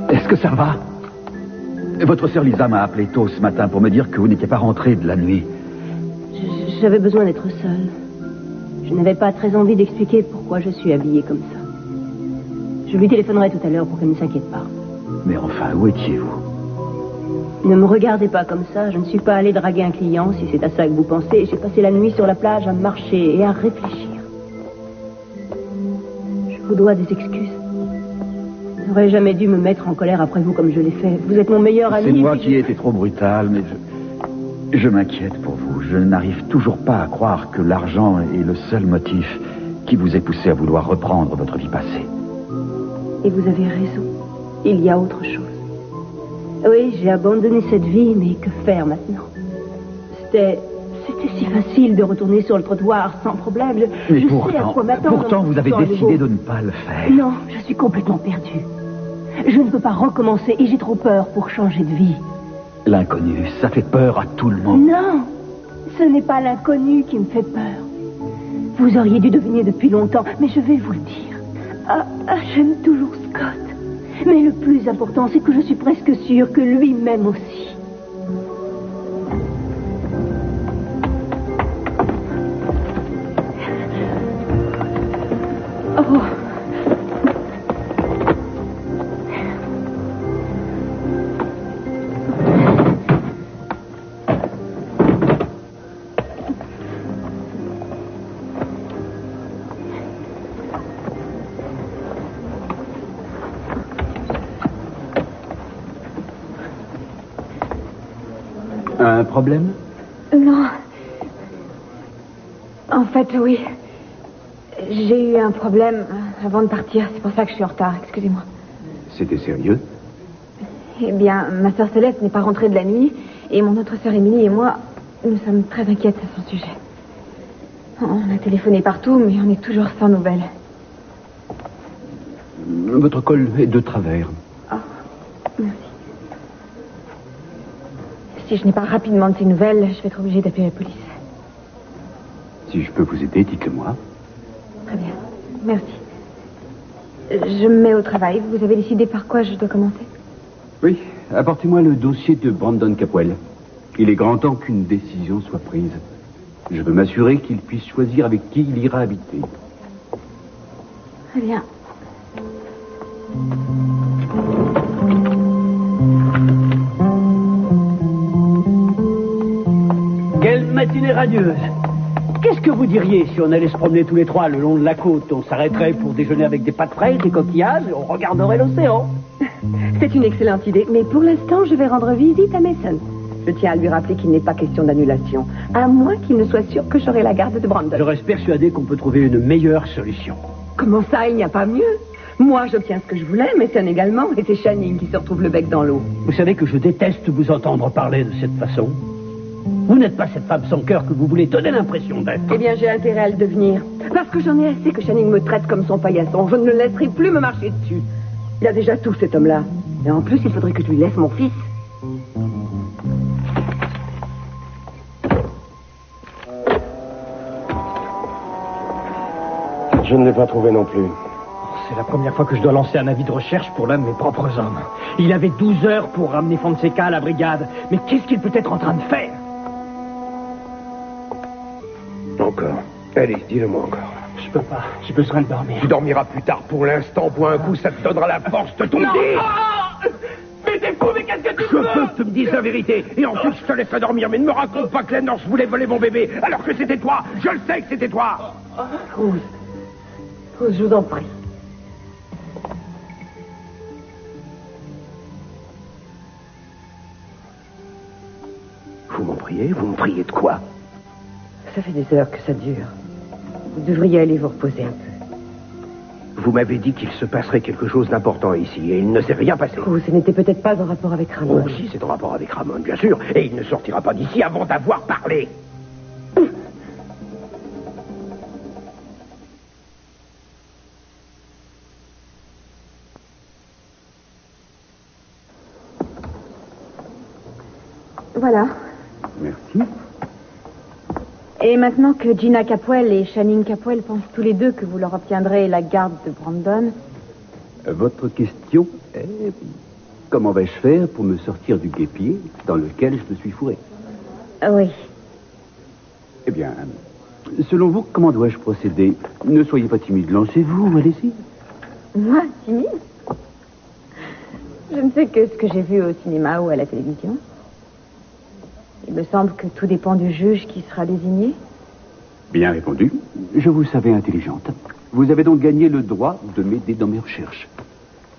Est-ce que ça va? Votre sœur Lisa m'a appelé tôt ce matin pour me dire que vous n'étiez pas rentré de la nuit. J'avais besoin d'être seule. Je n'avais pas très envie d'expliquer pourquoi je suis habillée comme ça. Je lui téléphonerai tout à l'heure pour qu'elle ne s'inquiète pas. Mais enfin, où étiez-vous? Ne me regardez pas comme ça. Je ne suis pas allée draguer un client, si c'est à ça que vous pensez. J'ai passé la nuit sur la plage à marcher et à réfléchir. Je vous dois des excuses. Je n'aurais jamais dû me mettre en colère après vous comme je l'ai fait. Vous êtes mon meilleur ami. C'est moi qui ai été trop brutal, mais je m'inquiète pour vous. Je n'arrive toujours pas à croire que l'argent est le seul motif qui vous ait poussé à vouloir reprendre votre vie passée. Et vous avez raison. Il y a autre chose. Oui, j'ai abandonné cette vie, mais que faire maintenant? C'était si facile de retourner sur le trottoir sans problème. Mais je sais à quoi m'attendre. Pourtant, vous avez décidé de ne pas le faire. Non, je suis complètement perdue. Je ne peux pas recommencer et j'ai trop peur pour changer de vie. L'inconnu, ça fait peur à tout le monde. Non, ce n'est pas l'inconnu qui me fait peur. Vous auriez dû deviner depuis longtemps, mais je vais vous le dire. J'aime toujours Scott. Mais le plus important, c'est que je suis presque sûre que lui-même aussi. Oh. Un problème? Non. En fait, oui. J'ai eu un problème avant de partir. C'est pour ça que je suis en retard. Excusez-moi. C'était sérieux? Eh bien, ma sœur Céleste n'est pas rentrée de la nuit. Et mon autre sœur Émilie et moi, nous sommes très inquiètes à son sujet. On a téléphoné partout, mais on est toujours sans nouvelles. Votre col est de travers. Oh, merci. Si je n'ai pas rapidement de ces nouvelles, je vais être obligée d'appeler la police. Si je peux vous aider, dites-le-moi. Très bien. Merci. Je me mets au travail. Vous avez décidé par quoi je dois commencer? Oui, apportez-moi le dossier de Brandon Capwell. Il est grand temps qu'une décision soit prise. Je veux m'assurer qu'il puisse choisir avec qui il ira habiter. Très bien. Quelle matinée radieuse. Qu'est-ce que vous diriez si on allait se promener tous les trois le long de la côte? On s'arrêterait pour déjeuner avec des pâtes fraîches, des coquillages, et on regarderait l'océan. C'est une excellente idée, mais pour l'instant, je vais rendre visite à Mason. Je tiens à lui rappeler qu'il n'est pas question d'annulation, à moins qu'il ne soit sûr que j'aurai la garde de Brandon. Je reste persuadé qu'on peut trouver une meilleure solution. Comment ça, il n'y a pas mieux? Moi, j'obtiens ce que je voulais, Mason également, et c'est Channing qui se retrouve le bec dans l'eau. Vous savez que je déteste vous entendre parler de cette façon. Vous n'êtes pas cette femme sans cœur que vous voulez donner l'impression d'être. Eh bien, j'ai intérêt à le devenir. Parce que j'en ai assez que Channing me traite comme son paillasson. Je ne le laisserai plus me marcher dessus. Il a déjà tout, cet homme-là. Et en plus, il faudrait que je lui laisse mon fils. Je ne l'ai pas trouvé non plus. C'est la première fois que je dois lancer un avis de recherche pour l'un de mes propres hommes. Il avait 12 heures pour ramener Fonseca à la brigade. Mais qu'est-ce qu'il peut être en train de faire? Encore. Allez, dis-le-moi encore. Je peux pas. J'ai besoin de dormir. Tu dormiras plus tard. Pour l'instant, bois un coup, ça te donnera la force de tout dire. Mais t'es fou, mais qu'est-ce que tu Je veux que tu me dises la vérité. Et ensuite, je te laisserai dormir. Mais ne me raconte pas que la Norse voulait voler mon bébé, alors que c'était toi. Je le sais que c'était toi. Rose, je vous en prie. Vous m'en priez? Vous me priez de quoi? Ça fait des heures que ça dure. Vous devriez aller vous reposer un peu. Vous m'avez dit qu'il se passerait quelque chose d'important ici, et il ne s'est rien passé. Oh, ce n'était peut-être pas en rapport avec Ramon. Oh, si, c'est en rapport avec Ramon, bien sûr. Et il ne sortira pas d'ici avant d'avoir parlé. Voilà. Merci. Et maintenant que Gina Capwell et Channing Capwell pensent tous les deux que vous leur obtiendrez la garde de Brandon... Votre question est... Comment vais-je faire pour me sortir du guêpier dans lequel je me suis fourré? Oui. Eh bien, selon vous, comment dois-je procéder? Ne soyez pas timide, lancez-vous, allez-y. Moi, timide? Je ne sais que ce que j'ai vu au cinéma ou à la télévision. Il me semble que tout dépend du juge qui sera désigné. Bien répondu. Je vous savais intelligente. Vous avez donc gagné le droit de m'aider dans mes recherches.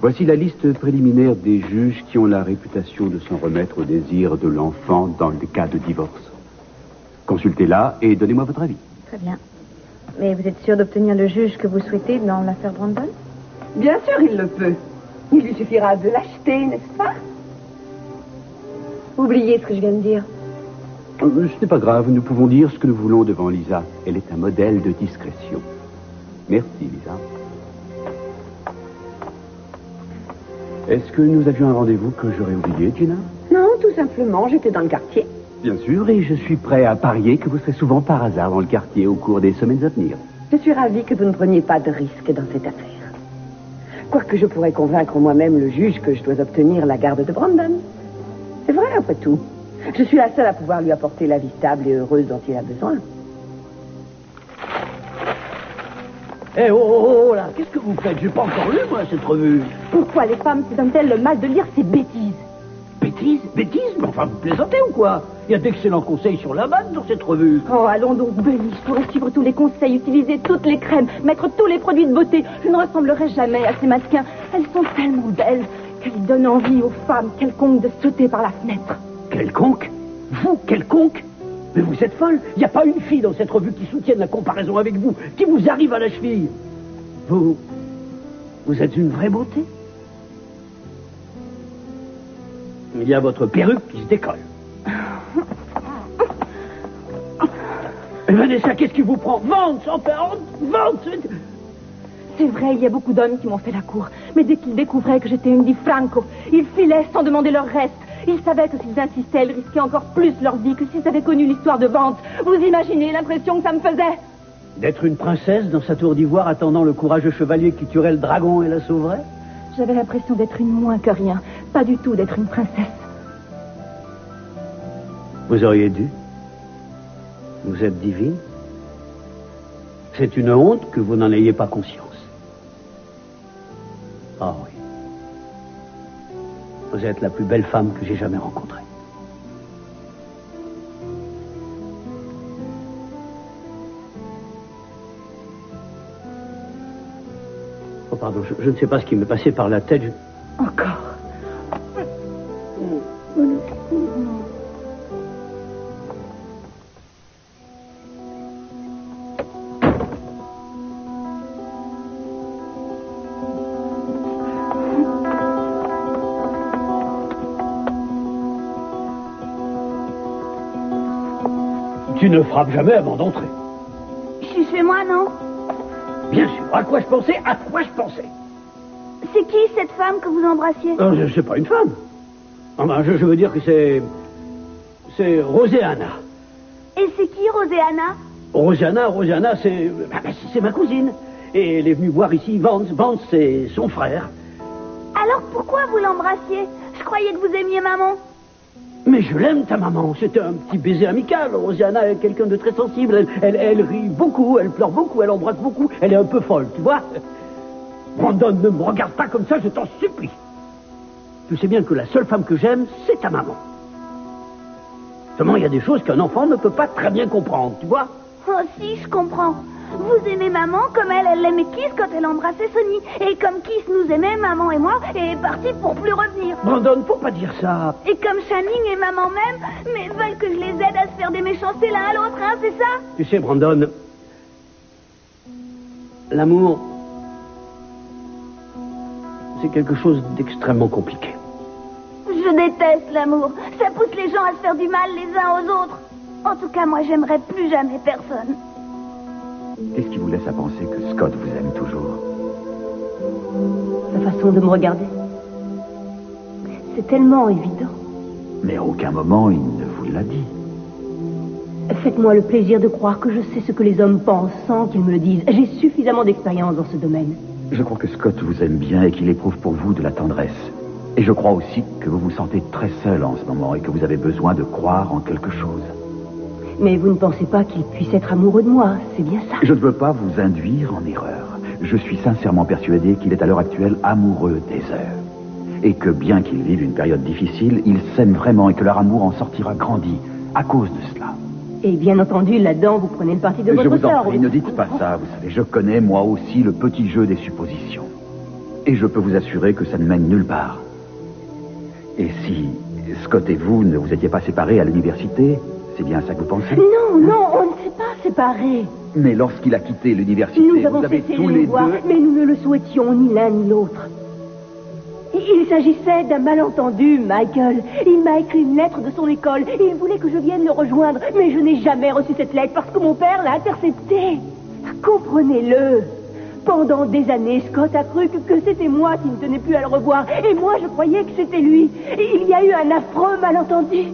Voici la liste préliminaire des juges qui ont la réputation de s'en remettre au désir de l'enfant dans le cas de divorce. Consultez-la et donnez-moi votre avis. Très bien. Mais vous êtes sûr d'obtenir le juge que vous souhaitez dans l'affaire Brandon? Bien sûr, il le peut. Il lui suffira de l'acheter, n'est-ce pas? Oubliez ce que je viens de dire. Ce n'est pas grave, nous pouvons dire ce que nous voulons devant Lisa. Elle est un modèle de discrétion. Merci, Lisa. Est-ce que nous avions un rendez-vous que j'aurais oublié, Gina? Non, tout simplement, j'étais dans le quartier. Bien sûr, et je suis prêt à parier que vous serez souvent par hasard dans le quartier au cours des semaines à venir. Je suis ravie que vous ne preniez pas de risque dans cette affaire. Quoique je pourrais convaincre moi-même le juge que je dois obtenir la garde de Brandon. C'est vrai, après tout. Je suis la seule à pouvoir lui apporter la vie stable et heureuse dont il a besoin. Eh, oh, là, qu'est-ce que vous faites? J'ai pas encore lu, moi, cette revue. Pourquoi les femmes se donnent-elles le mal de lire ces bêtises? Bêtises? Bêtises? Mais enfin, vous plaisantez ou quoi? Il y a d'excellents conseils sur la mode dans cette revue. Oh, allons donc, Benny, je pourrais suivre tous les conseils, utiliser toutes les crèmes, mettre tous les produits de beauté. Je ne ressemblerai jamais à ces mannequins. Elles sont tellement belles qu'elles donnent envie aux femmes quelconques de sauter par la fenêtre. Quelconque? Vous, quelconque? Mais vous êtes folle. Il n'y a pas une fille dans cette revue qui soutienne la comparaison avec vous, qui vous arrive à la cheville. Vous êtes une vraie beauté. Il y a votre perruque qui se décolle. Et Vanessa, qu'est-ce qui vous prend? Vente, sans peur, vente. C'est vrai, il y a beaucoup d'hommes qui m'ont fait la cour. Mais dès qu'ils découvraient que j'étais une Di Franco, ils filaient sans demander leur reste. Ils savaient que s'ils insistaient, ils risquaient encore plus leur vie que s'ils avaient connu l'histoire de vente. Vous imaginez l'impression que ça me faisait? D'être une princesse dans sa tour d'ivoire attendant le courageux chevalier qui tuerait le dragon et la sauverait? J'avais l'impression d'être une moins que rien. Pas du tout d'être une princesse. Vous auriez dû. Vous êtes divine. C'est une honte que vous n'en ayez pas conscience. Ah oui. Vous êtes la plus belle femme que j'ai jamais rencontrée. Oh pardon, je ne sais pas ce qui m'est passé par la tête. Encore. Tu ne frappes jamais avant d'entrer. Je suis chez moi, non? Bien sûr. À quoi je pensais? À quoi je pensais? C'est qui cette femme que vous embrassiez? C'est pas une femme. Enfin, je veux dire que c'est Roséana. Et c'est qui, Roséana? Roséana, c'est ma cousine. Et elle est venue voir ici Vance. Vance, c'est son frère. Alors pourquoi vous l'embrassiez? Je croyais que vous aimiez maman. Mais je l'aime, ta maman. C'était un petit baiser amical. Roséana est quelqu'un de très sensible. Elle rit beaucoup, elle pleure beaucoup, elle embrasse beaucoup. Elle est un peu folle, tu vois. Brandon, ne me regarde pas comme ça, je t'en supplie. Tu sais bien que la seule femme que j'aime, c'est ta maman. Seulement, il y a des choses qu'un enfant ne peut pas très bien comprendre, tu vois. Oh si, je comprends. Vous aimez maman comme elle aimait Kiss quand elle embrassait Sonny. Et comme Kiss nous aimait, maman et moi, et est partie pour plus revenir. Brandon, faut pas dire ça. Et comme Channing et maman même, mais veulent que je les aide à se faire des méchancetés l'un à l'autre, hein, c'est ça? Tu sais, Brandon, l'amour, c'est quelque chose d'extrêmement compliqué. Je déteste l'amour. Ça pousse les gens à se faire du mal les uns aux autres. En tout cas, moi, j'aimerais plus jamais personne. Qu'est-ce qui vous laisse à penser que Scott vous aime toujours? Sa façon de me regarder. C'est tellement évident. Mais à aucun moment il ne vous l'a dit. Faites-moi le plaisir de croire que je sais ce que les hommes pensent sans qu'ils me le disent. J'ai suffisamment d'expérience dans ce domaine. Je crois que Scott vous aime bien et qu'il éprouve pour vous de la tendresse. Et je crois aussi que vous vous sentez très seul en ce moment et que vous avez besoin de croire en quelque chose. Mais vous ne pensez pas qu'il puisse être amoureux de moi, c'est bien ça? Je ne veux pas vous induire en erreur. Je suis sincèrement persuadé qu'il est à l'heure actuelle amoureux d'Heather. Et que bien qu'ils vivent une période difficile, ils s'aiment vraiment et que leur amour en sortira grandi à cause de cela. Et bien entendu, là-dedans, vous prenez le parti de votre Je vous en sœur. prie, ne dites pas ça. Vous savez, je connais moi aussi le petit jeu des suppositions. Et je peux vous assurer que ça ne mène nulle part. Et si Scott et vous ne vous étiez pas séparés à l'université, c'est bien ça que vous pensez? Non, non, on ne s'est pas séparés. Mais lorsqu'il a quitté l'université, Nous avons vous avez cessé tous de les nous voir, deux... mais nous ne le souhaitions ni l'un ni l'autre. Il s'agissait d'un malentendu, Michael. Il m'a écrit une lettre de son école. Il voulait que je vienne le rejoindre, mais je n'ai jamais reçu cette lettre parce que mon père l'a interceptée. Comprenez-le. Pendant des années, Scott a cru que c'était moi qui ne tenais plus à le revoir. Et moi, je croyais que c'était lui. Et il y a eu un affreux malentendu.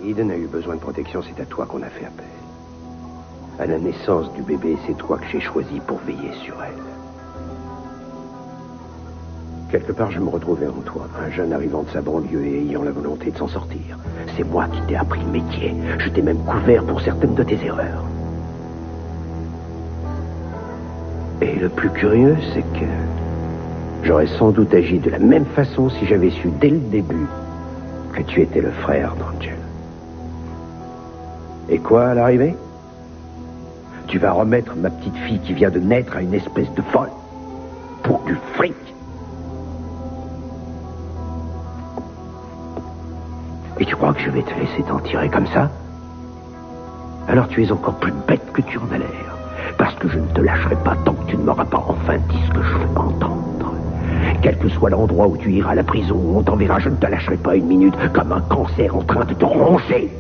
Eden a eu besoin de protection, c'est à toi qu'on a fait appel. À la naissance du bébé, c'est toi que j'ai choisi pour veiller sur elle. Quelque part, je me retrouvais en toi, un jeune arrivant de sa banlieue et ayant la volonté de s'en sortir. C'est moi qui t'ai appris le métier. Je t'ai même couvert pour certaines de tes erreurs. Et le plus curieux, c'est que j'aurais sans doute agi de la même façon si j'avais su dès le début que tu étais le frère d'Angel. Et quoi, à l'arrivée? Tu vas remettre ma petite fille qui vient de naître à une espèce de folle pour du fric. Et tu crois que je vais te laisser t'en tirer comme ça? Alors tu es encore plus bête que tu en as l'air. Parce que je ne te lâcherai pas tant que tu ne m'auras pas enfin dit ce que je veux entendre. Quel que soit l'endroit où tu iras à la prison, où on t'enverra, je ne te lâcherai pas une minute comme un cancer en train de te ronger.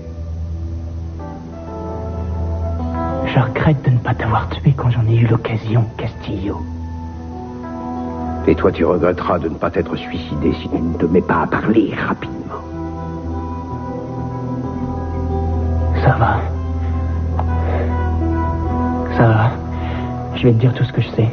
Je regrette de ne pas t'avoir tué quand j'en ai eu l'occasion, Castillo. Et toi, tu regretteras de ne pas t'être suicidé si tu ne te mets pas à parler rapidement. Ça va. Ça va. Je vais te dire tout ce que je sais.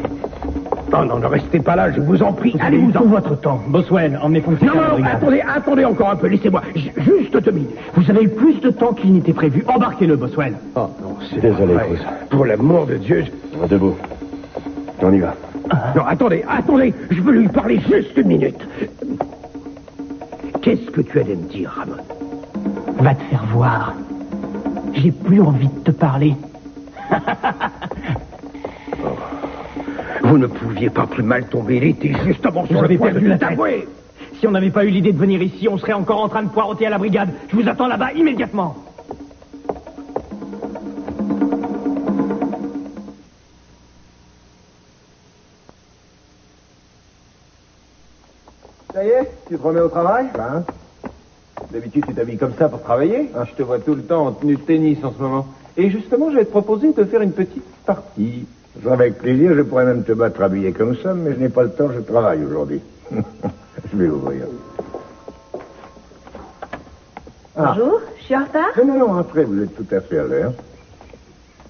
Non, non, ne restez pas là, je vous en prie. Allez-vous tout votre temps. Boswell, emmenez fonctionnaires. Non, attendez encore un peu, laissez-moi. Juste 2 minutes. Vous avez eu plus de temps qu'il n'était prévu. Embarquez-le, Boswell. Oh, non, c'est désolé, cousin. Pour l'amour de Dieu, Debout. On y va. Non, attendez, je veux lui parler juste 1 minute. Qu'est-ce que tu allais me dire, Ramon? Va te faire voir. J'ai plus envie de te parler. Vous ne pouviez pas plus mal tomber, il était justement sur le point de tout avouer. Si on n'avait pas eu l'idée de venir ici, on serait encore en train de poireauter à la brigade. Je vous attends là-bas immédiatement. Ça y est, tu te remets au travail? Ben. D'habitude, tu t'habilles comme ça pour travailler? Ah, je te vois tout le temps en tenue de tennis en ce moment. Et justement, je vais te proposer de faire une petite partie. Avec plaisir, je pourrais même te battre habillé comme ça, mais je n'ai pas le temps, je travaille aujourd'hui. Je vais ouvrir. Bonjour, je suis en retard? Non, entrez, vous êtes tout à fait à l'heure.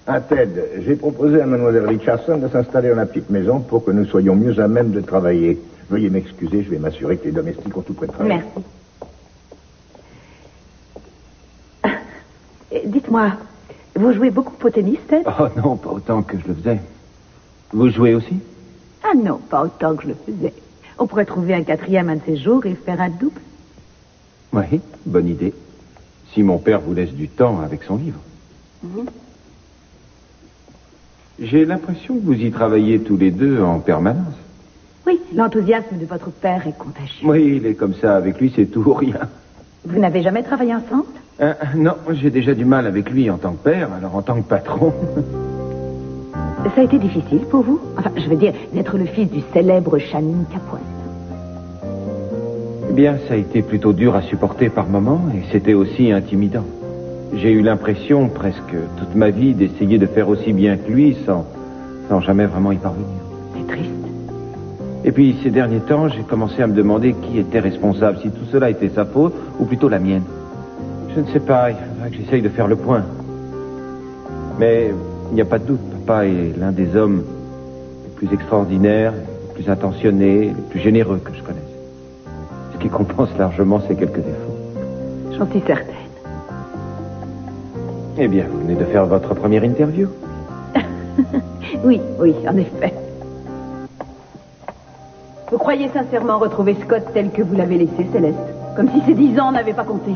Ah, Ted, j'ai proposé à mademoiselle Richardson de s'installer dans la petite maison pour que nous soyons mieux à même de travailler. Veuillez m'excuser, je vais m'assurer que les domestiques ont tout prêt de travail. Merci. Dites-moi, vous jouez beaucoup au tennis, Ted? Oh non, pas autant que je le faisais. Vous jouez aussi? Ah non, pas autant que je le faisais. On pourrait trouver un 4e un de ces jours et faire un double. Oui, bonne idée. Si mon père vous laisse du temps avec son livre. J'ai l'impression que vous y travaillez tous les deux en permanence. Oui, l'enthousiasme de votre père est contagieux. Oui, il est comme ça. Avec lui, c'est tout ou rien. Vous n'avez jamais travaillé ensemble? Non, j'ai déjà du mal avec lui en tant que père, alors en tant que patron... Ça a été difficile pour vous? Enfin, je veux dire, d'être le fils du célèbre Channing Capone. Eh bien, ça a été plutôt dur à supporter par moments, et c'était aussi intimidant. J'ai eu l'impression, presque toute ma vie, d'essayer de faire aussi bien que lui, sans jamais vraiment y parvenir. C'est triste. Et puis, ces derniers temps, j'ai commencé à me demander qui était responsable, si tout cela était sa faute, ou plutôt la mienne. Je ne sais pas, il faudra que j'essaye de faire le point. Mais il n'y a pas de doute, papa est l'un des hommes les plus extraordinaires, les plus attentionnés, les plus généreux que je connaisse. Ce qui compense largement ses quelques défauts. J'en suis certaine. Eh bien, vous venez de faire votre première interview. Oui, en effet. Vous croyez sincèrement retrouver Scott tel que vous l'avez laissé, Céleste? Comme si ces 10 ans n'avaient pas compté?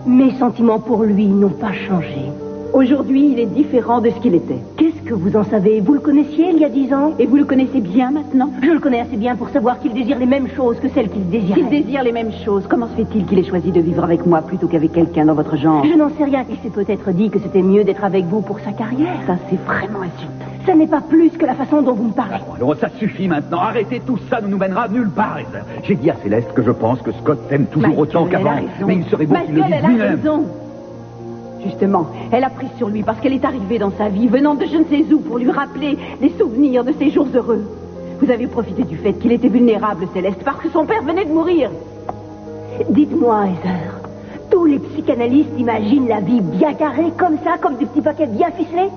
Mes sentiments pour lui n'ont pas changé. Aujourd'hui, il est différent de ce qu'il était. Qu'est-ce que vous en savez? Vous le connaissiez il y a 10 ans? Et vous le connaissez bien maintenant? Je le connais assez bien pour savoir qu'il désire les mêmes choses que celles qu'il désirait. S'il désire les mêmes choses, comment se fait-il qu'il ait choisi de vivre avec moi plutôt qu'avec quelqu'un dans votre genre? Je n'en sais rien. Il s'est peut-être dit que c'était mieux d'être avec vous pour sa carrière. Ça, c'est vraiment insultant. Ça n'est pas plus que la façon dont vous me parlez. Alors, ça suffit maintenant. Arrêtez, tout ça ne nous mènera nulle part, Heather. J'ai dit à Céleste que je pense que Scott t'aime toujours autant qu'avant. Mais il serait bon qu'il le dise elle a lui-même. raison. Justement, elle a pris sur lui parce qu'elle est arrivée dans sa vie, venant de je ne sais où, pour lui rappeler des souvenirs de ses jours heureux. Vous avez profité du fait qu'il était vulnérable, Céleste, parce que son père venait de mourir. Dites-moi, Heather, tous les psychanalystes imaginent la vie bien carrée, comme ça, comme des petits paquets bien ficelés?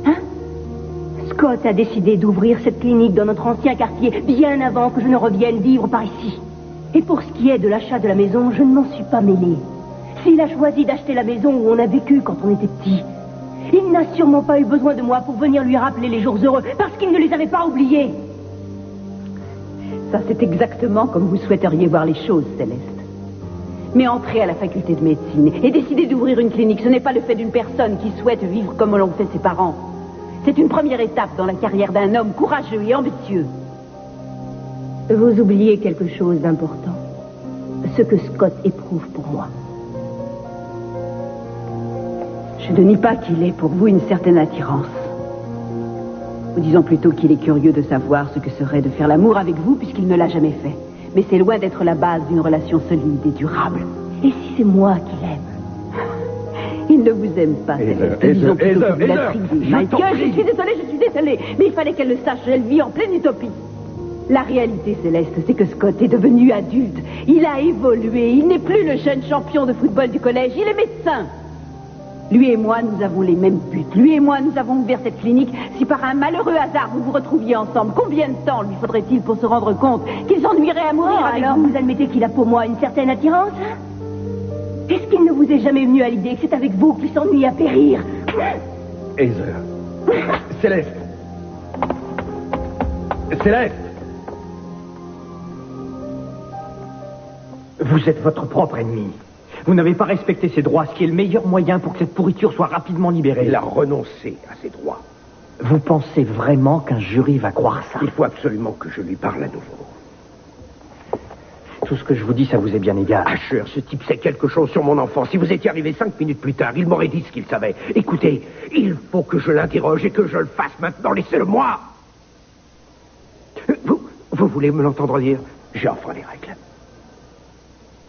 Hein? Scott a décidé d'ouvrir cette clinique dans notre ancien quartier bien avant que je ne revienne vivre par ici. Et pour ce qui est de l'achat de la maison, je ne m'en suis pas mêlée. S'il a choisi d'acheter la maison où on a vécu quand on était petit, il n'a sûrement pas eu besoin de moi pour venir lui rappeler les jours heureux, parce qu'il ne les avait pas oubliés. Ça, c'est exactement comme vous souhaiteriez voir les choses, Céleste. Mais entrer à la faculté de médecine et décider d'ouvrir une clinique, ce n'est pas le fait d'une personne qui souhaite vivre comme l'ont fait ses parents. C'est une première étape dans la carrière d'un homme courageux et ambitieux. Vous oubliez quelque chose d'important. Ce que Scott éprouve pour moi. Je ne nie pas qu'il ait pour vous une certaine attirance. Ou disons plutôt qu'il est curieux de savoir ce que serait de faire l'amour avec vous puisqu'il ne l'a jamais fait. Mais c'est loin d'être la base d'une relation solide et durable. Et si c'est moi qui l'aime? Il ne vous aime pas, Céleste. Disons plutôt que vous l'intriguez. Michael, je suis désolée. Mais il fallait qu'elle le sache. Elle vit en pleine utopie. La réalité, Céleste, c'est que Scott est devenu adulte. Il a évolué. Il n'est plus le jeune champion de football du collège. Il est médecin. Lui et moi, nous avons les mêmes buts. Lui et moi, nous avons ouvert cette clinique. Si par un malheureux hasard vous vous retrouviez ensemble, combien de temps lui faudrait-il pour se rendre compte qu'il s'ennuierait à mourir avec alors vous? Vous admettez qu'il a pour moi une certaine attirance? Est-ce qu'il ne vous est jamais venu à l'idée que c'est avec vous qu'il s'ennuie à périr? Heather. Céleste. Céleste. Vous êtes votre propre ennemi. Vous n'avez pas respecté ses droits, ce qui est le meilleur moyen pour que cette pourriture soit rapidement libérée. Il a renoncé à ses droits. Vous pensez vraiment qu'un jury va croire ça? Il faut absolument que je lui parle à nouveau. Tout ce que je vous dis, ça vous est bien égal. Asher, ce type sait quelque chose sur mon enfant. Si vous étiez arrivé 5 minutes plus tard, il m'aurait dit ce qu'il savait. Écoutez, il faut que je l'interroge et que je le fasse maintenant. Laissez-le-moi. Vous voulez me l'entendre dire? J'ai enfin les règles.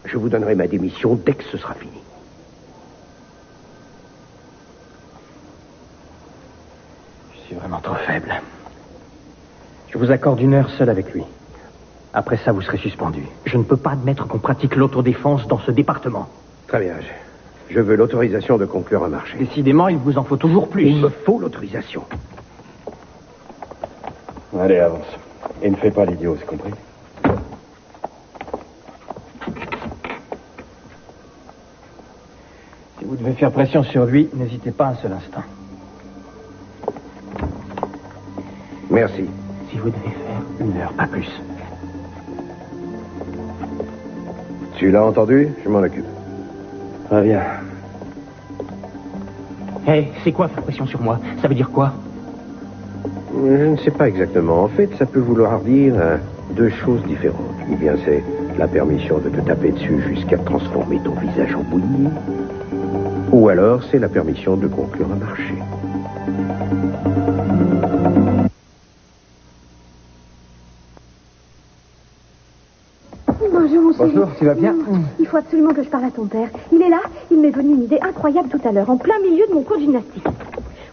Je vous donnerai ma démission dès que ce sera fini. Je suis vraiment trop faible. Je vous accorde 1 heure seul avec lui. Après ça, vous serez suspendu. Je ne peux pas admettre qu'on pratique l'autodéfense dans ce département. Très bien. Je veux l'autorisation de conclure un marché. Décidément, il vous en faut toujours plus. Il me faut l'autorisation. Allez, avance. Et ne fais pas l'idiot, c'est compris? Si vous devez faire pression sur lui, n'hésitez pas un seul instant. Merci. Si vous devez faire 1 heure, pas plus. Tu l'as entendu? Je m'en occupe. Très bien. Hé, c'est quoi faire pression sur moi? Ça veut dire quoi? Je ne sais pas exactement. En fait, ça peut vouloir dire 2 choses différentes. Ou bien c'est la permission de te taper dessus jusqu'à transformer ton visage en bouillie. Ou alors c'est la permission de conclure un marché. Bonjour, mon chéri. Bonjour, tu vas bien? Il faut absolument que je parle à ton père. Il est là, il m'est venu une idée incroyable tout à l'heure, en plein milieu de mon cours de gymnastique.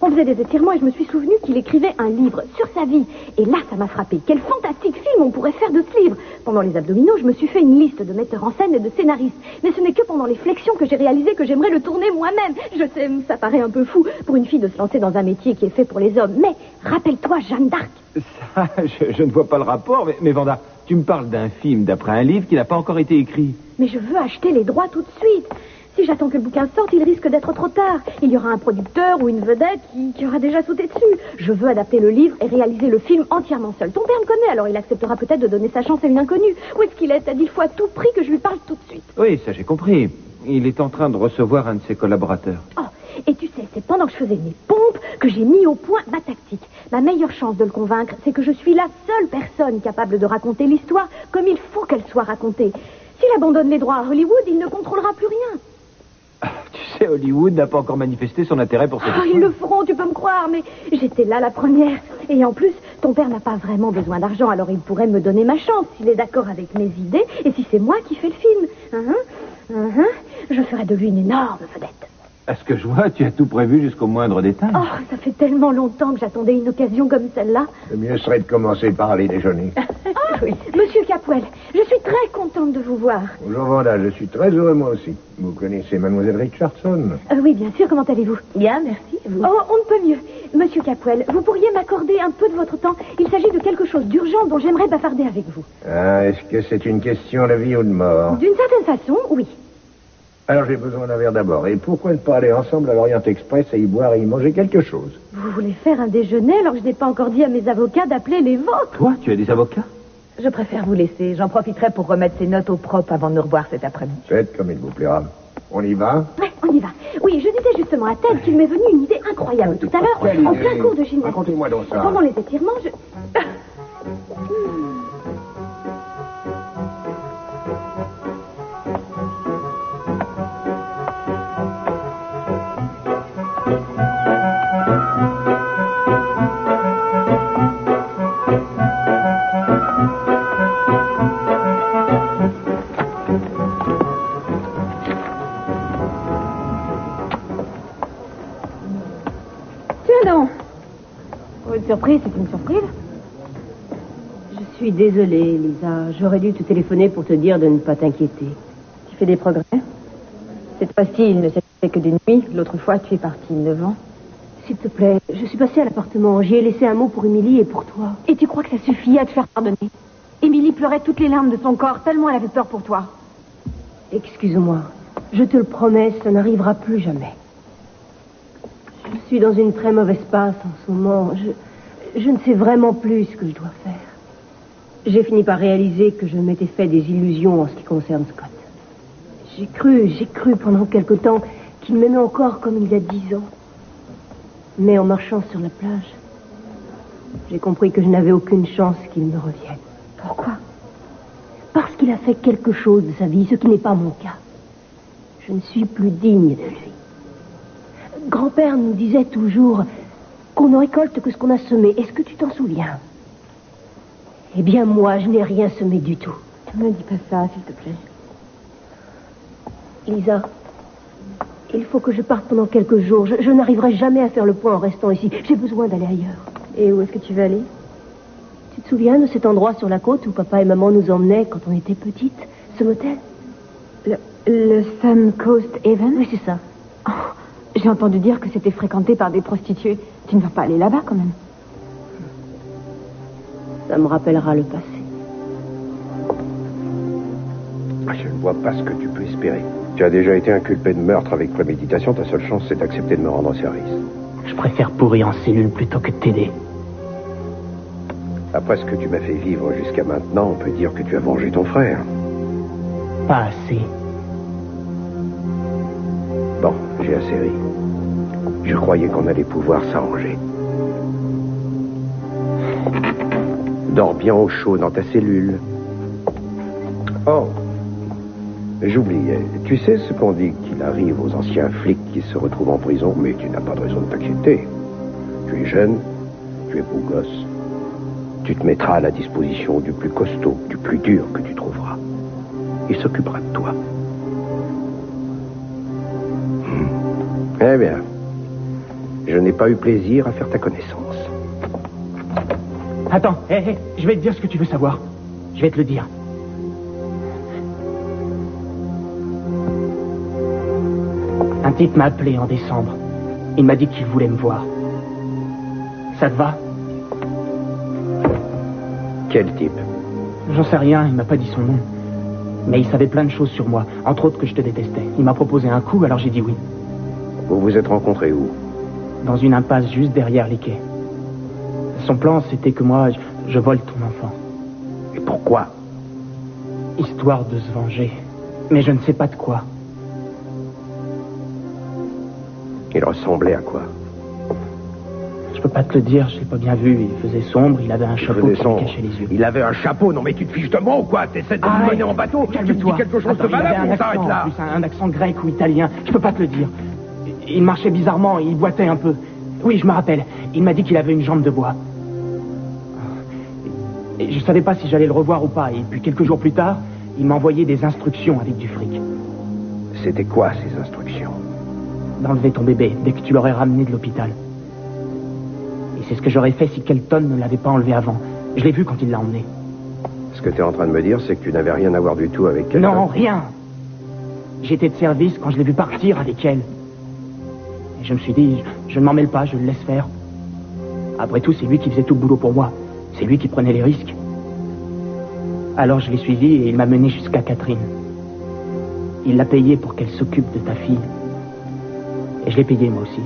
On faisait des étirements et je me suis souvenu qu'il écrivait un livre sur sa vie. Et là, ça m'a frappé. Quel fantastique film on pourrait faire de ce livre. Pendant les abdominaux, je me suis fait une liste de metteurs en scène et de scénaristes. Mais ce n'est que pendant les flexions que j'ai réalisé que j'aimerais le tourner moi-même. Je sais, ça paraît un peu fou pour une fille de se lancer dans un métier qui est fait pour les hommes. Mais rappelle-toi Jeanne d'Arc. Ça, je ne vois pas le rapport, mais Vanda, tu me parles d'un film d'après un livre qui n'a pas encore été écrit. Mais je veux acheter les droits tout de suite. Si j'attends que le bouquin sorte, il risque d'être trop tard. Il y aura un producteur ou une vedette qui aura déjà sauté dessus. Je veux adapter le livre et réaliser le film entièrement seul. Ton père me connaît, alors il acceptera peut-être de donner sa chance à une inconnue. Où est-ce qu'il est? T'as dit il faut à tout prix que je lui parle tout de suite. Oui, ça j'ai compris. Il est en train de recevoir un de ses collaborateurs. Oh, et tu sais, c'est pendant que je faisais mes pompes que j'ai mis au point ma tactique. Ma meilleure chance de le convaincre, c'est que je suis la seule personne capable de raconter l'histoire comme il faut qu'elle soit racontée. S'il abandonne les droits à Hollywood, il ne contrôlera plus rien. Tu sais, Hollywood n'a pas encore manifesté son intérêt pour cette histoire. Ils le feront, tu peux me croire, mais j'étais là la première. Et en plus, ton père n'a pas vraiment besoin d'argent, alors il pourrait me donner ma chance s'il est d'accord avec mes idées et si c'est moi qui fais le film. Je ferai de lui une énorme vedette. À ce que je vois, tu as tout prévu jusqu'au moindre détail. Oh, ça fait tellement longtemps que j'attendais une occasion comme celle-là. Le mieux serait de commencer par aller déjeuner. Oui. Monsieur Capwell, je suis très contente de vous voir. Bonjour Vanda, je suis très heureux moi aussi. Vous connaissez Mademoiselle Richardson? Oui, bien sûr, comment allez-vous? Bien, merci. Vous. Oh, on ne peut mieux. Monsieur Capwell, vous pourriez m'accorder un peu de votre temps? Il s'agit de quelque chose d'urgent dont j'aimerais bavarder avec vous. Ah, est-ce que c'est une question de vie ou de mort? D'une certaine façon, oui. Alors j'ai besoin d'un verre d'abord. Et pourquoi ne pas aller ensemble à l'Orient Express et y boire et y manger quelque chose? Vous voulez faire un déjeuner alors que je n'ai pas encore dit à mes avocats d'appeler les vôtres? Toi, tu as des avocats? Je préfère vous laisser. J'en profiterai pour remettre ces notes au propre avant de nous revoir cet après-midi. Faites comme il vous plaira. On y va? Oui, on y va. Oui, je disais justement à Ted qu'il m'est venu une idée incroyable tout à l'heure, en plein cours de gymnastique. Racontez-moi donc ça. Pendant les étirements, je... Surprise, c'est une surprise. Je suis désolée, Lisa. J'aurais dû te téléphoner pour te dire de ne pas t'inquiéter. Tu fais des progrès. Cette fois-ci, il ne s'est fait que d'une nuit. L'autre fois, tu es parti 9 ans. S'il te plaît, je suis passée à l'appartement. J'y ai laissé un mot pour Émilie et pour toi. Et tu crois que ça suffit à te faire pardonner? Émilie pleurait toutes les larmes de son corps, tellement elle avait peur pour toi. Excuse-moi. Je te le promets, ça n'arrivera plus jamais. Je suis dans une très mauvaise passe en ce moment. Je ne sais vraiment plus ce que je dois faire. J'ai fini par réaliser que je m'étais fait des illusions en ce qui concerne Scott. J'ai cru pendant quelque temps qu'il m'aimait encore comme il y a 10 ans. Mais en marchant sur la plage, j'ai compris que je n'avais aucune chance qu'il me revienne. Pourquoi? Parce qu'il a fait quelque chose de sa vie, ce qui n'est pas mon cas. Je ne suis plus digne de lui. Grand-père nous disait toujours qu'on ne récolte que ce qu'on a semé. Est-ce que tu t'en souviens? Eh bien, moi, je n'ai rien semé du tout. Ne dis pas ça, s'il te plaît. Lisa, il faut que je parte pendant quelques jours. Je n'arriverai jamais à faire le point en restant ici. J'ai besoin d'aller ailleurs. Et où est-ce que tu veux aller? Tu te souviens de cet endroit sur la côte où papa et maman nous emmenaient quand on était petites? Ce motel? Le Sun Coast Haven? Oui, c'est ça. Oh, j'ai entendu dire que c'était fréquenté par des prostituées. Tu ne vas pas aller là-bas, quand même? Ça me rappellera le passé. Je ne vois pas ce que tu peux espérer. Tu as déjà été inculpé de meurtre avec préméditation. Ta seule chance, c'est d'accepter de me rendre service. Je préfère pourrir en cellule plutôt que de t'aider. Après ce que tu m'as fait vivre jusqu'à maintenant, on peut dire que tu as vengé ton frère. Pas assez. Bon, j'ai assez ri. Je croyais qu'on allait pouvoir s'arranger. Dors bien au chaud dans ta cellule. Oh, j'oubliais. Tu sais ce qu'on dit qu'il arrive aux anciens flics qui se retrouvent en prison, mais tu n'as pas de raison de t'inquiéter. Tu es jeune, tu es beau gosse. Tu te mettras à la disposition du plus costaud, du plus dur que tu trouveras. Il s'occupera de toi. Eh bien, je n'ai pas eu plaisir à faire ta connaissance. Attends, je vais te dire ce que tu veux savoir. Je vais te le dire. Un type m'a appelé en décembre. Il m'a dit qu'il voulait me voir. Ça te va? Quel type? J'en sais rien, il m'a pas dit son nom. Mais il savait plein de choses sur moi, entre autres que je te détestais. Il m'a proposé un coup, alors j'ai dit oui. Vous vous êtes rencontrés où? Dans une impasse juste derrière les quais. Son plan, c'était que moi, je vole ton enfant. Et pourquoi? Histoire de se venger. Mais je ne sais pas de quoi. Il ressemblait à quoi? Je peux pas te le dire, je l'ai pas bien vu. Il faisait sombre, il avait un chapeau qui lui cachait les yeux. Il avait un chapeau? Non mais tu te fiches de moi ou quoi? T'essaies de me mener en bateau? Tu me dis quelque chose de malade ou on s'arrête là? Un accent grec ou italien, je peux pas te le dire. Il marchait bizarrement, il boitait un peu. Oui, je me rappelle. Il m'a dit qu'il avait une jambe de bois. Et je savais pas si j'allais le revoir ou pas. Et puis quelques jours plus tard, il m'a envoyé des instructions avec du fric. C'était quoi ces instructions? D'enlever ton bébé dès que tu l'aurais ramené de l'hôpital. Et c'est ce que j'aurais fait si Kelton ne l'avait pas enlevé avant. Je l'ai vu quand il l'a emmené. Ce que tu es en train de me dire, c'est que tu n'avais rien à voir du tout avec Kelton. Non, rien. J'étais de service quand je l'ai vu partir avec elle. Et je me suis dit, je ne m'en mêle pas, je le laisse faire. Après tout, c'est lui qui faisait tout le boulot pour moi. C'est lui qui prenait les risques. Alors je l'ai suivi et il m'a mené jusqu'à Catherine. Il l'a payé pour qu'elle s'occupe de ta fille. Et je l'ai payé moi aussi.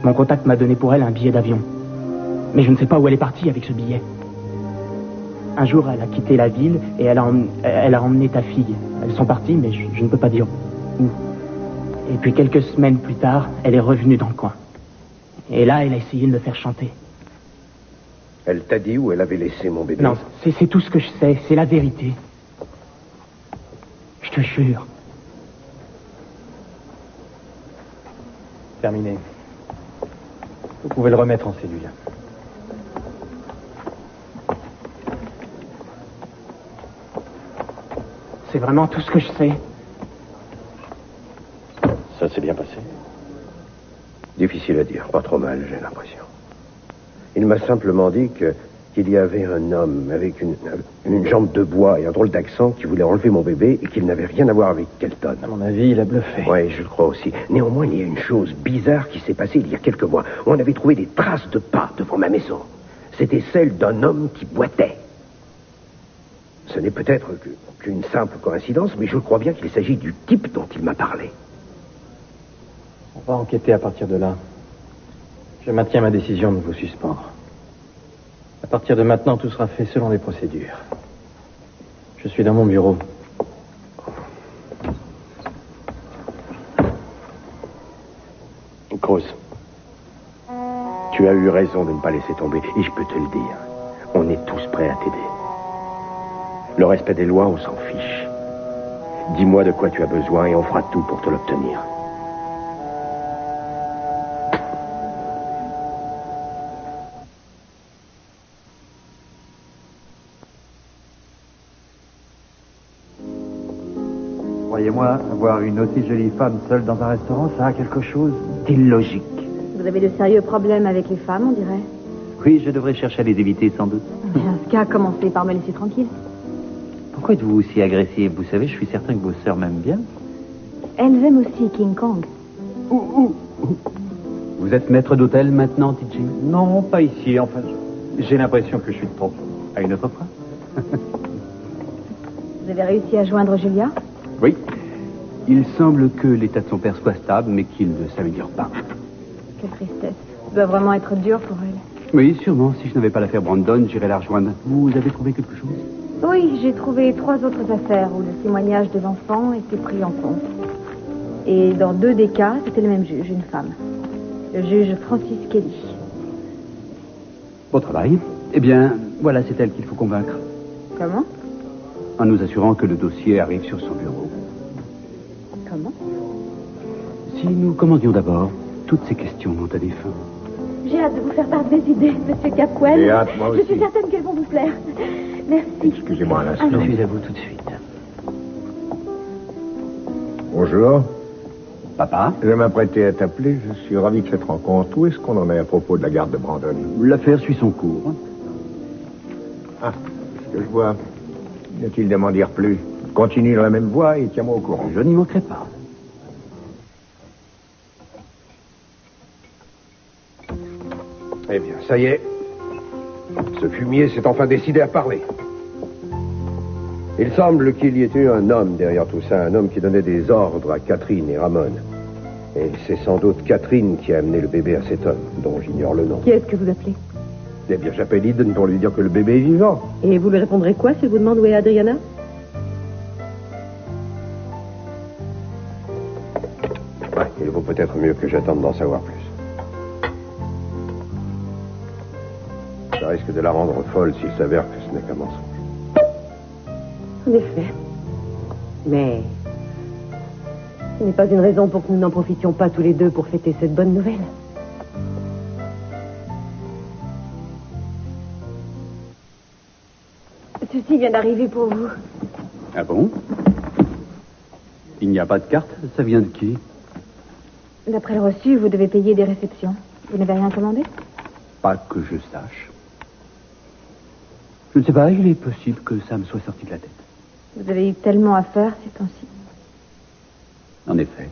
Mon contact m'a donné pour elle un billet d'avion. Mais je ne sais pas où elle est partie avec ce billet. Un jour, elle a quitté la ville et elle a emmené ta fille. Elles sont parties, mais je ne peux pas dire où. Et puis quelques semaines plus tard, elle est revenue dans le coin. Et là, elle a essayé de me faire chanter. Elle t'a dit où elle avait laissé mon bébé? Non, c'est tout ce que je sais. C'est la vérité. Je te jure. Terminé. Vous pouvez le remettre en cellule. C'est vraiment tout ce que je sais. Ça s'est bien passé? Difficile à dire, pas trop mal, j'ai l'impression. Il m'a simplement dit qu'il y avait un homme avec une jambe de bois et un drôle d'accent qui voulait enlever mon bébé et qu'il n'avait rien à voir avec Kelton. À mon avis, il a bluffé. Oui, je le crois aussi. Néanmoins, il y a une chose bizarre qui s'est passée il y a quelques mois. On avait trouvé des traces de pas devant ma maison. C'était celle d'un homme qui boitait. Ce n'est peut-être qu'une simple coïncidence, mais je crois bien qu'il s'agit du type dont il m'a parlé. On va enquêter à partir de là. Je maintiens ma décision de vous suspendre. À partir de maintenant, tout sera fait selon les procédures. Je suis dans mon bureau. Cruz, tu as eu raison de ne pas laisser tomber, et je peux te le dire. On est tous prêts à t'aider. Le respect des lois, on s'en fiche. Dis-moi de quoi tu as besoin et on fera tout pour te l'obtenir. Croyez-moi, avoir une aussi jolie femme seule dans un restaurant, ça a quelque chose d'illogique. Vous avez de sérieux problèmes avec les femmes, on dirait. Oui, je devrais chercher à les éviter, sans doute. Dans ce cas, commencez par me laisser tranquille. Pourquoi êtes-vous aussi agressif? Vous savez, je suis certain que vos sœurs m'aiment bien. Elles aiment aussi King Kong. Vous êtes maître d'hôtel maintenant, TJ? Non, pas ici, enfin, j'ai l'impression que je suis trop. À une autre fois. Vous avez réussi à joindre Julia? Oui. Il semble que l'état de son père soit stable, mais qu'il ne s'améliore pas. Quelle tristesse. Ça doit vraiment être dur pour elle. Oui, sûrement. Si je n'avais pas l'affaire Brandon, j'irais la rejoindre. Vous avez trouvé quelque chose? Oui, j'ai trouvé 3 autres affaires où le témoignage de l'enfant était pris en compte. Et dans 2 des cas, c'était le même juge, une femme. Le juge Francis Kelly. Beau travail. Eh bien, voilà, c'est elle qu'il faut convaincre. Comment? En nous assurant que le dossier arrive sur son bureau. Comment? Si nous commandions d'abord, toutes ces questions n'ont à des fins. J'ai hâte de vous faire part de mes idées, Monsieur Capwell. J'ai hâte, moi aussi. Je suis certaine qu'elles vont vous plaire. Merci. Excusez-moi un instant. Je suis à vous tout de suite. Bonjour. Papa? Je m'apprêtais à t'appeler. Je suis ravi de cette rencontre. Où est-ce qu'on en est à propos de la garde de Brandon? L'affaire suit son cours. Ah, ce que je vois. Inutile de m'en dire plus. Continue dans la même voie et tiens-moi au courant. Je n'y manquerai pas. Eh bien, ça y est. Ce fumier s'est enfin décidé à parler. Il semble qu'il y ait eu un homme derrière tout ça, un homme qui donnait des ordres à Catherine et Ramon. Et c'est sans doute Catherine qui a amené le bébé à cet homme, dont j'ignore le nom. Qui est-ce que vous appelez? Eh bien, j'appelle Eden pour lui dire que le bébé est vivant. Et vous lui répondrez quoi s'il vous demande où est Adriana? Ouais, il vaut peut-être mieux que j'attende d'en savoir plus. Ça risque de la rendre folle s'il s'avère que ce n'est qu'un mensonge. En effet. Mais ce n'est pas une raison pour que nous n'en profitions pas tous les deux pour fêter cette bonne nouvelle. Ceci vient d'arriver pour vous. Ah bon? Il n'y a pas de carte? Ça vient de qui? D'après le reçu, vous devez payer des réceptions. Vous n'avez rien commandé? Pas que je sache. Je ne sais pas, il est possible que ça me soit sorti de la tête. Vous avez eu tellement à faire ces temps-ci. En effet.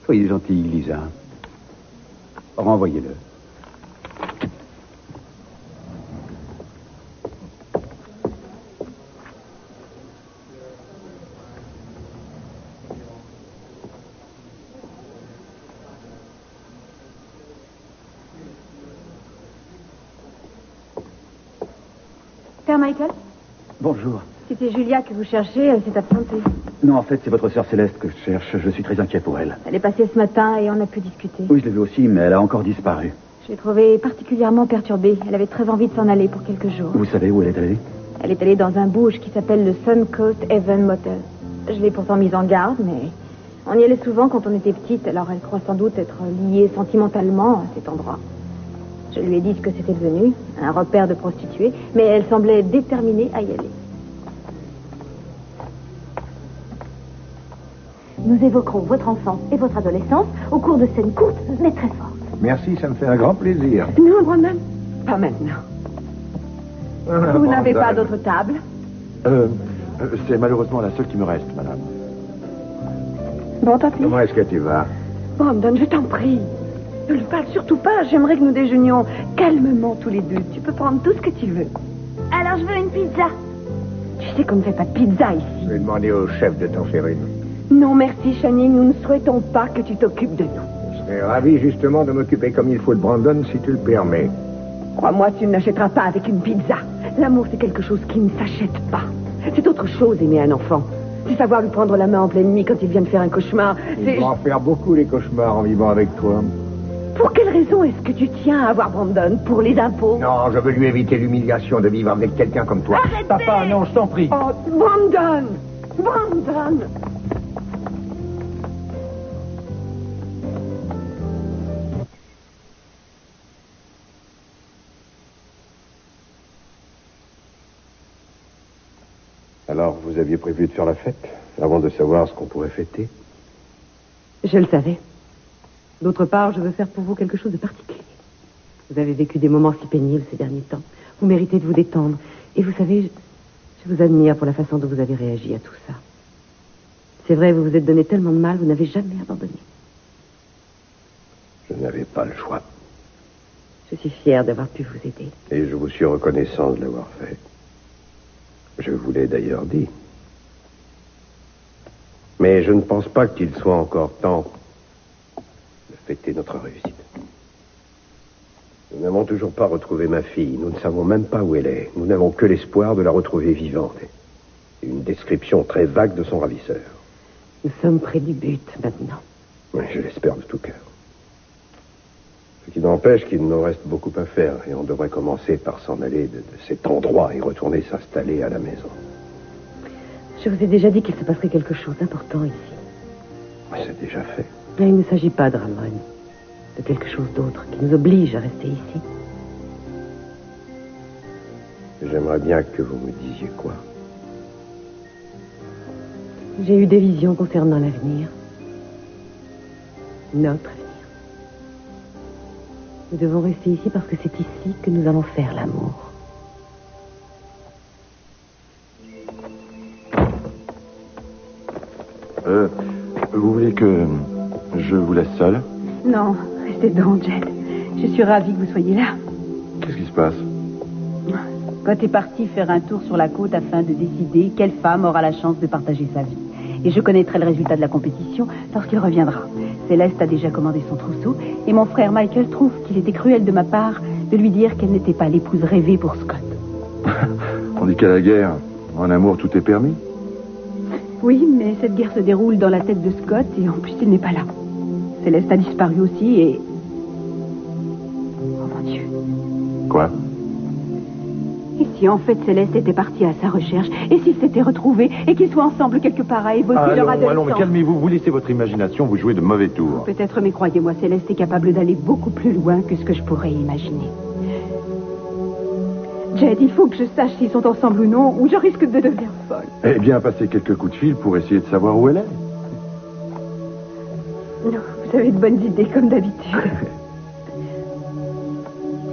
Soyez gentille, Lisa. Renvoyez-le. Père Michael? Bonjour. C'était Julia que vous cherchez, elle s'est absentée. Non, en fait, c'est votre sœur Céleste que je cherche. Je suis très inquiet pour elle. Elle est passée ce matin et on a pu discuter. Oui, je l'ai vu aussi, mais elle a encore disparu. Je l'ai trouvée particulièrement perturbée. Elle avait très envie de s'en aller pour quelques jours. Vous savez où elle est allée? Elle est allée dans un bouge qui s'appelle le Suncoast Haven Motel. Je l'ai pourtant mise en garde, mais on y allait souvent quand on était petite, alors elle croit sans doute être liée sentimentalement à cet endroit. Je lui ai dit ce que c'était devenu, un repère de prostituées, mais elle semblait déterminée à y aller. Nous évoquerons votre enfance et votre adolescence au cours de scènes courtes mais très fortes. Merci, ça me fait un grand plaisir. Non, moi-même. Pas maintenant. Vous n'avez pas d'autre table? C'est malheureusement la seule qui me reste, madame. Bon, tant pis. Comment est-ce que tu vas? Brandon, je t'en prie. Ne lui parle surtout pas. J'aimerais que nous déjeunions calmement tous les deux. Tu peux prendre tout ce que tu veux. Alors je veux une pizza. Tu sais qu'on ne fait pas de pizza ici. Je vais demander au chef de t'en faire une. Non, merci, Shani. Nous ne souhaitons pas que tu t'occupes de nous. Je serais ravi justement de m'occuper comme il faut de Brandon si tu le permets. Crois-moi, tu ne l'achèteras pas avec une pizza. L'amour, c'est quelque chose qui ne s'achète pas. C'est autre chose, aimer un enfant. C'est savoir lui prendre la main en pleine nuit quand il vient de faire un cauchemar. Il va en faire beaucoup les cauchemars en vivant avec toi. Pour quelle raison est-ce que tu tiens à avoir Brandon? Pour les impôts? Non, je veux lui éviter l'humiliation de vivre avec quelqu'un comme toi. Arrêtez! Papa, non, je t'en prie. Oh, Brandon! Brandon! Alors, vous aviez prévu de faire la fête, avant de savoir ce qu'on pourrait fêter? Je le savais. D'autre part, je veux faire pour vous quelque chose de particulier. Vous avez vécu des moments si pénibles ces derniers temps. Vous méritez de vous détendre. Et vous savez, je vous admire pour la façon dont vous avez réagi à tout ça. C'est vrai, vous vous êtes donné tellement de mal, vous n'avez jamais abandonné. Je n'avais pas le choix. Je suis fière d'avoir pu vous aider. Et je vous suis reconnaissant de l'avoir fait. Je vous l'ai d'ailleurs dit. Mais je ne pense pas qu'il soit encore temps de fêter notre réussite. Nous n'avons toujours pas retrouvé ma fille. Nous ne savons même pas où elle est. Nous n'avons que l'espoir de la retrouver vivante. Et une description très vague de son ravisseur. Nous sommes près du but maintenant. Oui, je l'espère de tout cœur. Ce qui n'empêche qu'il nous reste beaucoup à faire. Et on devrait commencer par s'en aller de cet endroit et retourner s'installer à la maison. Je vous ai déjà dit qu'il se passerait quelque chose d'important ici. Mais c'est déjà fait. Mais il ne s'agit pas de Ramon. De quelque chose d'autre qui nous oblige à rester ici. J'aimerais bien que vous me disiez quoi. J'ai eu des visions concernant l'avenir. Notre avenir. Nous devons rester ici parce que c'est ici que nous allons faire l'amour. Vous voulez que je vous laisse seul? Non, restez donc, Jed. Je suis ravie que vous soyez là. Qu'est-ce qui se passe? Scott est parti faire un tour sur la côte afin de décider quelle femme aura la chance de partager sa vie. Et je connaîtrai le résultat de la compétition lorsqu'il reviendra. Céleste a déjà commandé son trousseau et mon frère Michael trouve qu'il était cruel de ma part de lui dire qu'elle n'était pas l'épouse rêvée pour Scott. On dit qu'à la guerre, en amour, tout est permis. Oui, mais cette guerre se déroule dans la tête de Scott et en plus il n'est pas là. Céleste a disparu aussi et... Oh mon Dieu. Quoi? Et si en fait Céleste était partie à sa recherche, et s'ils s'étaient retrouvés, et qu'ils soient ensemble quelque part à évoquer leur adolescence. Allons, mais calmez-vous, vous laissez votre imagination, vous jouez de mauvais tours. Peut-être, mais croyez-moi, Céleste est capable d'aller beaucoup plus loin que ce que je pourrais imaginer. Jed, il faut que je sache s'ils sont ensemble ou non, ou je risque de devenir folle. Eh bien, passez quelques coups de fil pour essayer de savoir où elle est. Non, vous avez de bonnes idées, comme d'habitude.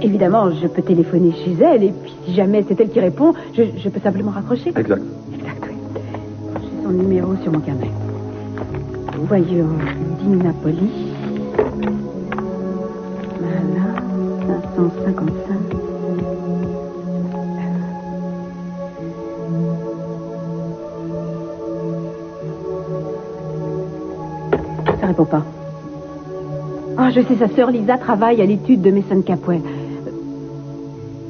Évidemment, je peux téléphoner chez elle, et puis si jamais c'est elle qui répond, je peux simplement raccrocher. Exact. Exact, oui. J'ai son numéro sur mon carnet. Voyons, Napoli. Voilà, 555. Ça répond pas. Oh, je sais, sa sœur Lisa travaille à l'étude de Mason Capwell.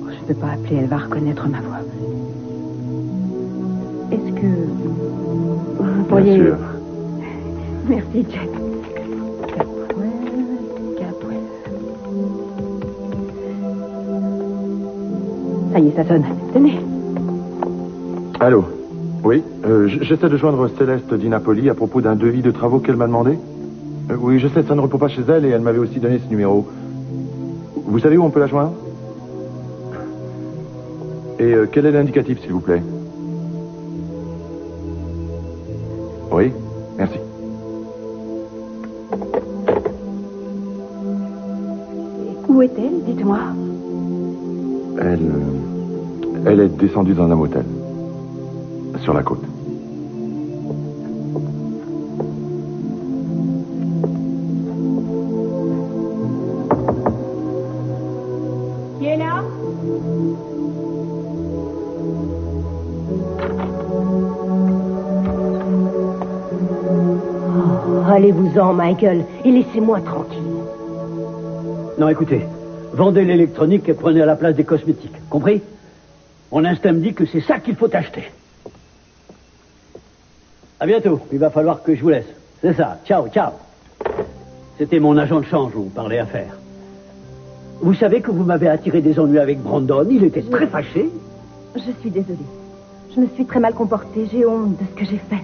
Je ne peux pas appeler, elle va reconnaître ma voix. Est-ce que vous pourriez... Bien sûr. Merci, Jed. Capwell. Ça y est, ça sonne. Tenez. Allô? Oui, j'essaie de joindre Céleste Di Napoli à propos d'un devis de travaux qu'elle m'a demandé. Oui, je sais, ça ne répond pas chez elle et elle m'avait aussi donné ce numéro. Vous savez où on peut la joindre? Et quel est l'indicatif, s'il vous plaît? Oui, merci. Où est-elle? Dites-moi. Elle est descendue dans un motel. Sur la côte. Qui est là? Allez-vous-en, Michael, et laissez-moi tranquille. Non, écoutez, vendez l'électronique et prenez à la place des cosmétiques. Compris? Mon instinct me dit que c'est ça qu'il faut acheter. À bientôt. Il va falloir que je vous laisse. C'est ça. Ciao, ciao. C'était mon agent de change où vous parlez affaires. Vous savez que vous m'avez attiré des ennuis avec Brandon. Il était très fâché. Je suis désolée. Je me suis très mal comportée. J'ai honte de ce que j'ai fait.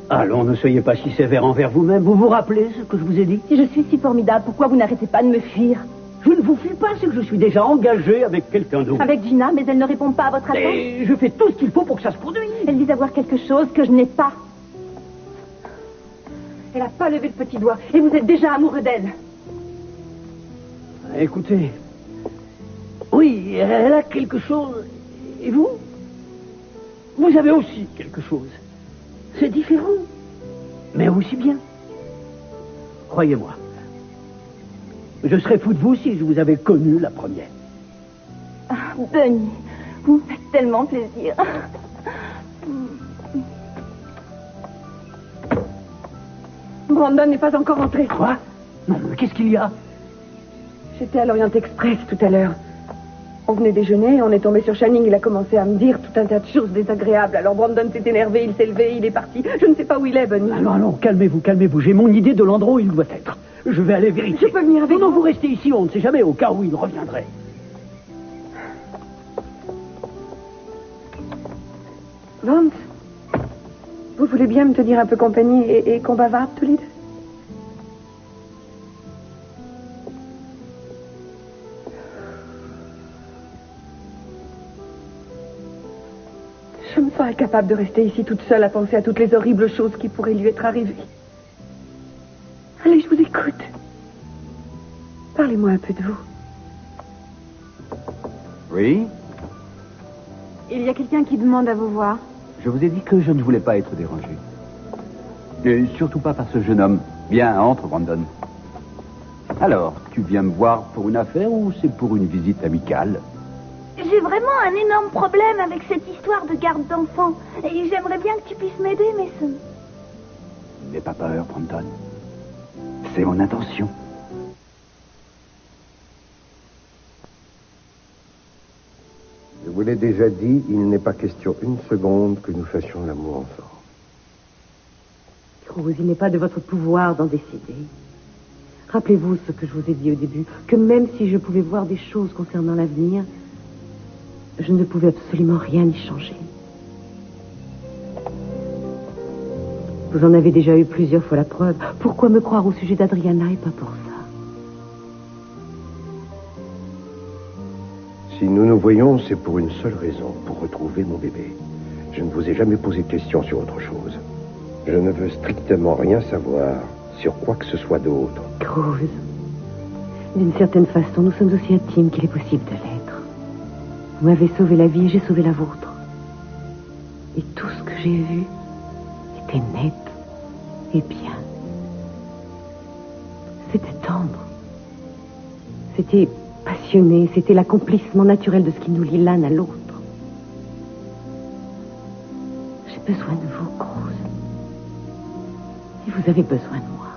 Allons, ne soyez pas si sévère envers vous-même. Vous vous rappelez ce que je vous ai dit? Si je suis si formidable, pourquoi vous n'arrêtez pas de me fuir? Je ne vous fuis pas, c'est que je suis déjà engagé avec quelqu'un d'autre. Avec Gina, mais elle ne répond pas à votre attente. Et je fais tout ce qu'il faut pour que ça se produise. Elle dit avoir quelque chose que je n'ai pas. Elle n'a pas levé le petit doigt et vous êtes déjà amoureux d'elle. Écoutez, oui, elle a quelque chose. Et vous? Vous avez aussi quelque chose. C'est différent, mais aussi bien. Croyez-moi. Je serais fou de vous si je vous avais connu la première. Ah, Denis, vous me faites tellement plaisir. Brandon n'est pas encore entré. Quoi? Non, mais qu'est-ce qu'il y a? J'étais à l'Orient Express tout à l'heure. On venait déjeuner, on est tombé sur Channing, il a commencé à me dire tout un tas de choses désagréables. Alors Brandon s'est énervé, il s'est levé, il est parti. Je ne sais pas où il est, Bunny. Allons, calmez-vous, calmez-vous. J'ai mon idée de l'endroit où il doit être. Je vais aller vérifier. Je peux venir avec vous? Non, vous restez ici, on ne sait jamais, au cas où il reviendrait. Vance, vous voulez bien me tenir un peu compagnie et qu'on bavarde tous les deux? Je me sens incapable de rester ici toute seule à penser à toutes les horribles choses qui pourraient lui être arrivées. Allez, je vous écoute. Parlez-moi un peu de vous. Oui? Il y a quelqu'un qui demande à vous voir. Je vous ai dit que je ne voulais pas être dérangé. Et surtout pas par ce jeune homme. Viens, entre, Brandon. Alors, tu viens me voir pour une affaire ou c'est pour une visite amicale? J'ai vraiment un énorme problème avec cette histoire de garde d'enfants. Et j'aimerais bien que tu puisses m'aider, Mason. N'aie pas peur, Brandon. C'est mon intention. Je vous l'ai déjà dit, il n'est pas question une seconde que nous fassions l'amour ensemble. Cruz, il n'est pas de votre pouvoir d'en décider. Rappelez-vous ce que je vous ai dit au début, que même si je pouvais voir des choses concernant l'avenir, je ne pouvais absolument rien y changer. Vous en avez déjà eu plusieurs fois la preuve. Pourquoi me croire au sujet d'Adriana et pas pour ça? Si nous nous voyons, c'est pour une seule raison, pour retrouver mon bébé. Je ne vous ai jamais posé de questions sur autre chose. Je ne veux strictement rien savoir sur quoi que ce soit d'autre. Cruz, d'une certaine façon, nous sommes aussi intimes qu'il est possible de l'être. Vous m'avez sauvé la vie et j'ai sauvé la vôtre. Et tout ce que j'ai vu était net et bien. C'était tendre. C'était passionné, c'était l'accomplissement naturel de ce qui nous lie l'un à l'autre. J'ai besoin de vous, Cruz. Et vous avez besoin de moi.